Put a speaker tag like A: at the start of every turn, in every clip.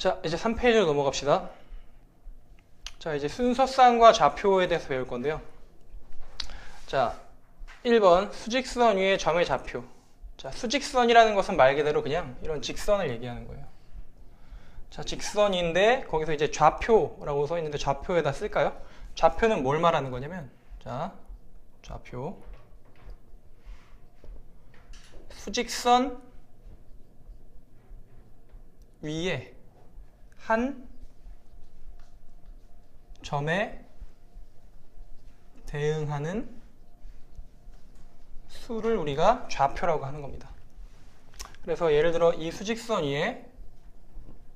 A: 자, 이제 3페이지로 넘어갑시다. 자, 이제 순서쌍과 좌표에 대해서 배울 건데요. 자, 1번 수직선 위의 점의 좌표. 자, 수직선이라는 것은 말 그대로 그냥 이런 직선을 얘기하는 거예요. 자, 직선인데 거기서 이제 좌표라고 써 있는데 좌표에다 쓸까요? 좌표는 뭘 말하는 거냐면, 자, 좌표 수직선 위에 한 점에 대응하는 수를 우리가 좌표라고 하는 겁니다. 그래서 예를 들어 이 수직선 위에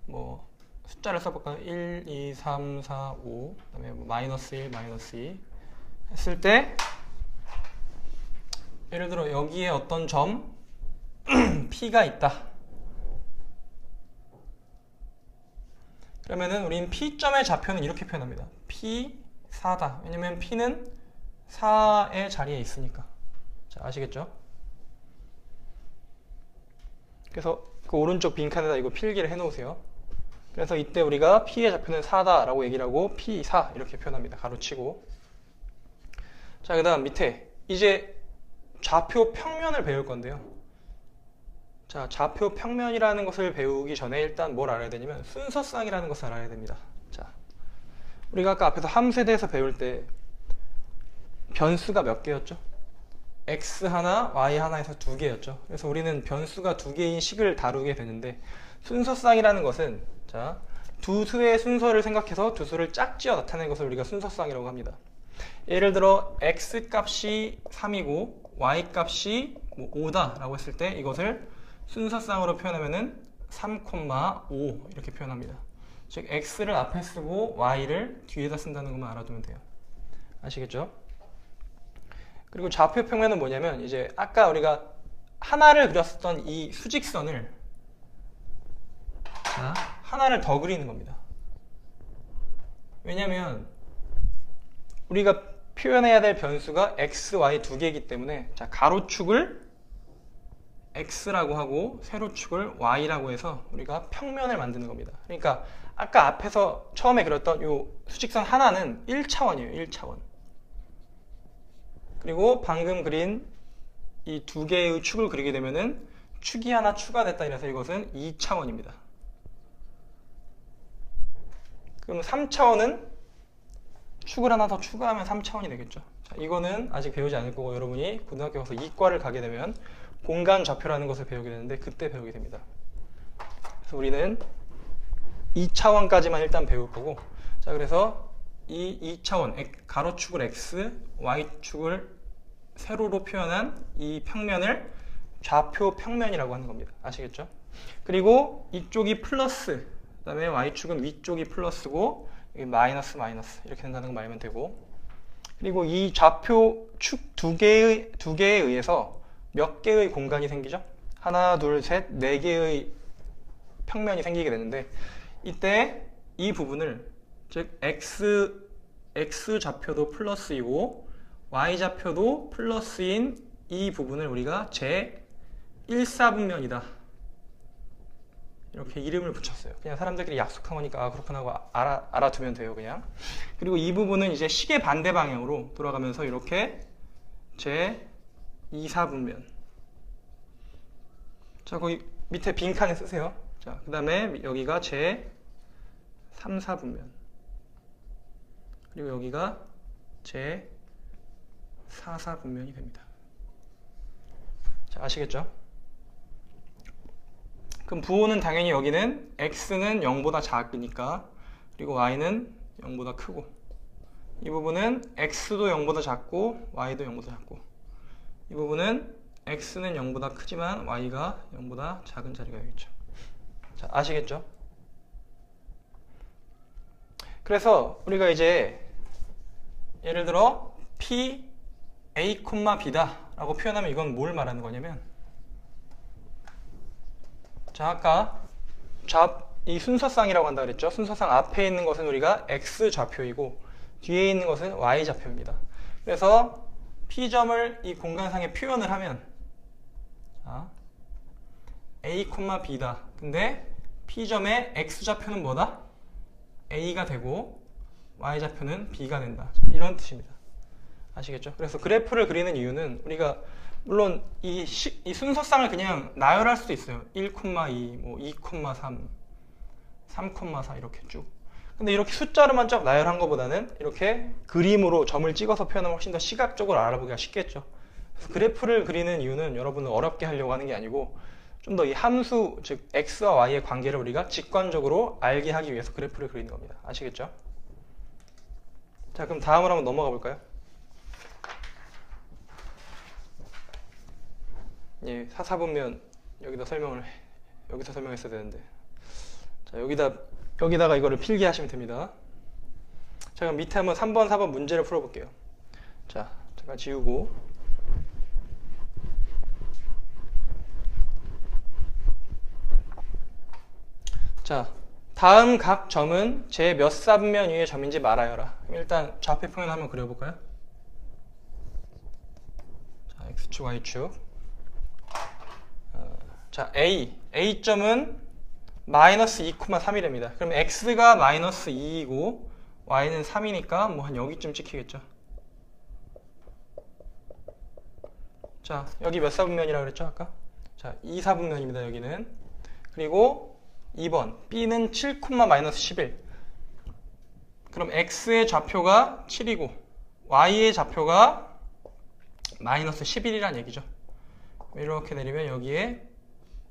A: 뭐 숫자를 써볼까요? 1, 2, 3, 4, 5 그다음에 뭐 마이너스 1, 마이너스 2 했을 때 예를 들어 여기에 어떤 점 P가 있다. 그러면은 우린 P점의 좌표는 이렇게 표현합니다. P 4다. 왜냐면 P는 4의 자리에 있으니까. 자, 아시겠죠? 그래서 그 오른쪽 빈칸에다 이거 필기를 해 놓으세요. 그래서 이때 우리가 P의 좌표는 4다 라고 얘기를 하고 P4 이렇게 표현합니다. 가로치고. 자, 그 다음 밑에 이제 좌표 평면을 배울 건데요. 자, 좌표 평면이라는 것을 배우기 전에 일단 뭘 알아야 되냐면 순서쌍이라는 것을 알아야 됩니다. 자, 우리가 아까 앞에서 함수에 대해서 배울 때 변수가 몇 개였죠? x 하나, y 하나에서 두 개였죠. 그래서 우리는 변수가 두 개인 식을 다루게 되는데 순서쌍이라는 것은 자, 두 수의 순서를 생각해서 두 수를 짝지어 나타내는 것을 우리가 순서쌍이라고 합니다. 예를 들어 x 값이 3이고 y 값이 5다 라고 했을 때 이것을 순서쌍으로 표현하면은 3,5 이렇게 표현합니다. 즉 x를 앞에 쓰고 y를 뒤에다 쓴다는 것만 알아두면 돼요. 아시겠죠? 그리고 좌표 평면은 뭐냐면 이제 아까 우리가 하나를 그렸었던 이 수직선을 하나를 더 그리는 겁니다. 왜냐면 우리가 표현해야 될 변수가 x, y 두 개이기 때문에 자, 가로축을 x라고 하고 세로축을 y라고 해서 우리가 평면을 만드는 겁니다. 그러니까 아까 앞에서 처음에 그렸던 이 수직선 하나는 1차원이에요. 1차원. 그리고 방금 그린 이 두 개의 축을 그리게 되면은 축이 하나 추가됐다 이래서 이것은 2차원입니다. 그럼 3차원은 축을 하나 더 추가하면 3차원이 되겠죠. 자, 이거는 아직 배우지 않을 거고 여러분이 고등학교 가서 이과를 가게 되면 공간 좌표라는 것을 배우게 되는데 그때 배우게 됩니다. 그래서 우리는 2차원까지만 일단 배울 거고, 자, 그래서 이 2차원 가로축을 x, y축을 세로로 표현한 이 평면을 좌표 평면이라고 하는 겁니다. 아시겠죠? 그리고 이쪽이 플러스, 그 다음에 y축은 위쪽이 플러스고 여기 마이너스 마이너스 이렇게 된다는 거 알면 되고, 그리고 이 좌표 축 두 개에 의해서 몇 개의 공간이 생기죠? 하나, 둘, 셋, 네 개의 평면이 생기게 되는데 이때 이 부분을 즉 x 좌표도 플러스이고 y 좌표도 플러스인 이 부분을 우리가 제1사분면이다 이렇게 이름을 붙였어요. 그냥 사람들끼리 약속한 거니까 그렇구나 하고 알아두면 돼요. 그냥. 그리고 이 부분은 이제 식의 반대 방향으로 돌아가면서 이렇게 제2사분면. 자, 거기 밑에 빈칸에 쓰세요. 자, 그 다음에 여기가 제3사분면. 그리고 여기가 제4사분면이 됩니다. 자, 아시겠죠? 그럼 부호는 당연히 여기는 x는 0보다 작으니까, 그리고 y는 0보다 크고, 이 부분은 x도 0보다 작고 y도 0보다 작고, 이 부분은 x는 0보다 크지만 y가 0보다 작은 자리가 되겠죠. 자, 아시겠죠? 그래서 우리가 이제 예를 들어 p a, b다 라고 표현하면 이건 뭘 말하는 거냐면, 자, 아까 이 순서쌍이라고 한다 그랬죠? 순서쌍 앞에 있는 것은 우리가 x 좌표이고 뒤에 있는 것은 y 좌표입니다. 그래서 P점을 이 공간상에 표현을 하면 자, A, B다. 근데 P점의 X좌표는 뭐다? A가 되고 Y좌표는 B가 된다. 이런 뜻입니다. 아시겠죠? 그래서 그래프를 그리는 이유는 우리가 물론 이 순서상을 그냥 나열할 수도 있어요. 1,2, 뭐 2,3, 3,4 이렇게 쭉. 근데 이렇게 숫자로만 쫙 나열한 것보다는 이렇게 그림으로 점을 찍어서 표현하면 훨씬 더 시각적으로 알아보기가 쉽겠죠. 그래서 그래프를 그리는 이유는 여러분을 어렵게 하려고 하는 게 아니고 좀 더 이 함수, 즉 x와 y의 관계를 우리가 직관적으로 알게 하기 위해서 그래프를 그리는 겁니다. 아시겠죠? 자, 그럼 다음으로 한번 넘어가 볼까요? 예, 사사분면 여기서 설명했어야 되는데. 자, 여기다가 이거를 필기하시면 됩니다. 자, 그럼 밑에 한번 3번, 4번 문제를 풀어볼게요. 자, 잠깐 지우고. 자, 다음 각 점은 제 몇 사분면 위의 점인지 말하여라. 그럼 일단 좌표 평면 한번 그려볼까요? 자, x축, y축. 자, A점은 마이너스 2,3이랍니다. 그럼 x가 마이너스 2이고 y는 3이니까 뭐 한 여기쯤 찍히겠죠. 자, 여기 몇 사분면이라고 그랬죠 아까? 자, 2사분면입니다 여기는. 그리고 2번 B는 7, 마이너스 11. 그럼 x의 좌표가 7이고 y의 좌표가 마이너스 11이란 얘기죠. 이렇게 내리면 여기에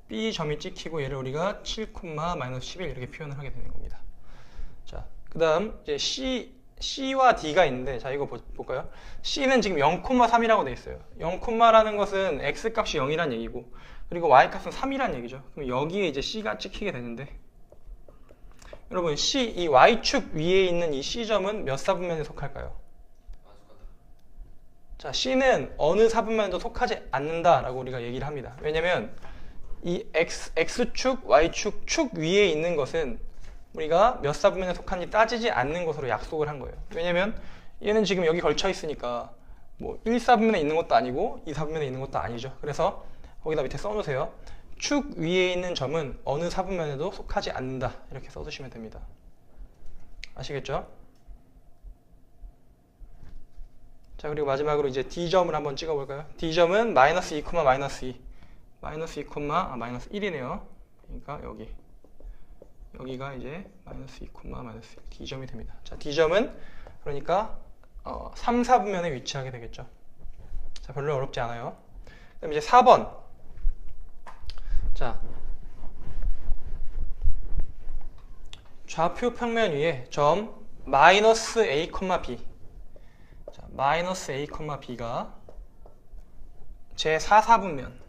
A: B점이 찍히고 얘를 우리가 7, 마이너스 11 이렇게 표현을 하게 되는 겁니다. 자, 그 다음 이제 C와 D가 있는데, 자, 이거 볼까요? C는 지금 0,3이라고 돼 있어요. 0,라는 것은 X값이 0이란 얘기고, 그리고 Y값은 3이란 얘기죠. 그럼 여기에 이제 C가 찍히게 되는데, 여러분, 이 Y축 위에 있는 이 C점은 몇 사분면에 속할까요? 자, C는 어느 사분면에도 속하지 않는다라고 우리가 얘기를 합니다. 왜냐면, 이 X축, Y축, 축 위에 있는 것은 우리가 몇 사분면에 속한지 따지지 않는 것으로 약속을 한 거예요. 왜냐면 얘는 지금 여기 걸쳐 있으니까 뭐 1사분면에 있는 것도 아니고 2사분면에 있는 것도 아니죠. 그래서 거기다 밑에 써놓으세요. 축 위에 있는 점은 어느 사분면에도 속하지 않는다. 이렇게 써주시면 됩니다. 아시겠죠? 자, 그리고 마지막으로 이제 D점을 한번 찍어볼까요? D점은 마이너스 2, 마이너스 2. 마이너스 2, 마이너스 1이네요. 그러니까 여기가 이제 마이너스 2, 마이너스 1, D점이 됩니다. 자, D점은 그러니까 3, 4분면에 위치하게 되겠죠. 자, 별로 어렵지 않아요. 그럼 이제 4번. 자, 좌표 평면 위에 점 마이너스 A, B. 자, 마이너스 A, B가 제 4사분면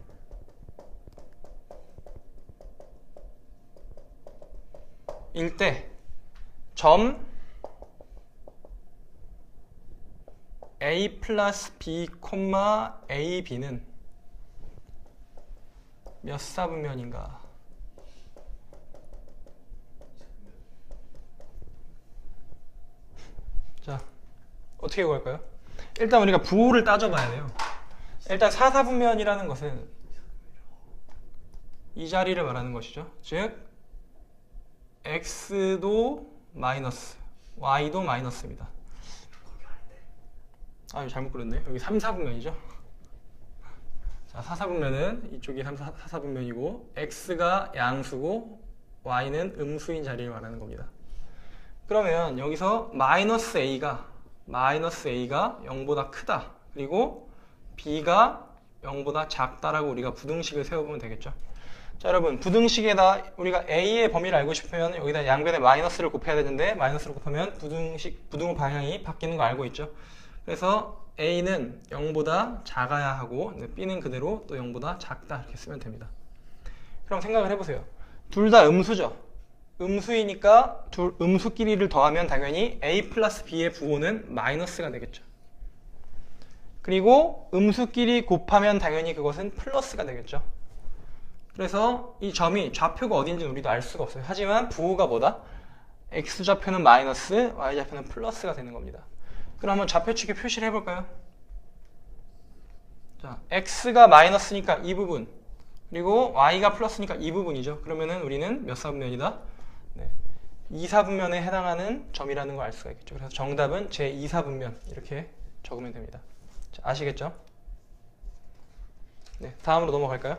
A: 일 때 점 A 플러스 B, AB는 몇 사분면인가? 자, 어떻게 구할까요? 일단 우리가 부호를 따져봐야 돼요. 일단 4사분면이라는 것은 이 자리를 말하는 것이죠. 즉 X도 마이너스, Y도 마이너스입니다. 아, 잘못 그렸네. 여기 3, 4분면이죠. 자, 4사분면은 이쪽이 4사분면이고 X가 양수고 Y는 음수인 자리를 말하는 겁니다. 그러면 여기서 마이너스 A가 0보다 크다. 그리고 B가 0보다 작다라고 우리가 부등식을 세워보면 되겠죠. 자, 여러분, 부등식에다 우리가 A의 범위를 알고 싶으면 여기다 양변에 마이너스를 곱해야 되는데 마이너스를 곱하면 부등호 방향이 바뀌는 거 알고 있죠. 그래서 A는 0보다 작아야 하고 B는 그대로 또 0보다 작다 이렇게 쓰면 됩니다. 그럼 생각을 해보세요. 둘 다 음수죠. 음수이니까 음수끼리를 더하면 당연히 A 플러스 B의 부호는 마이너스가 되겠죠. 그리고 음수끼리 곱하면 당연히 그것은 플러스가 되겠죠. 그래서 이 점이 좌표가 어딘지는 우리도 알 수가 없어요. 하지만 부호가 뭐다? X좌표는 마이너스, Y좌표는 플러스가 되는 겁니다. 그럼 한번 좌표축에 표시를 해볼까요? 자, X가 마이너스니까 이 부분 그리고 y가 플러스니까 이 부분이죠. 그러면은 우리는 몇 사분면이다? 네. 2사분면에 해당하는 점이라는 걸 알 수가 있겠죠. 그래서 정답은 제 2사분면 이렇게 적으면 됩니다. 자, 아시겠죠? 네, 다음으로 넘어갈까요?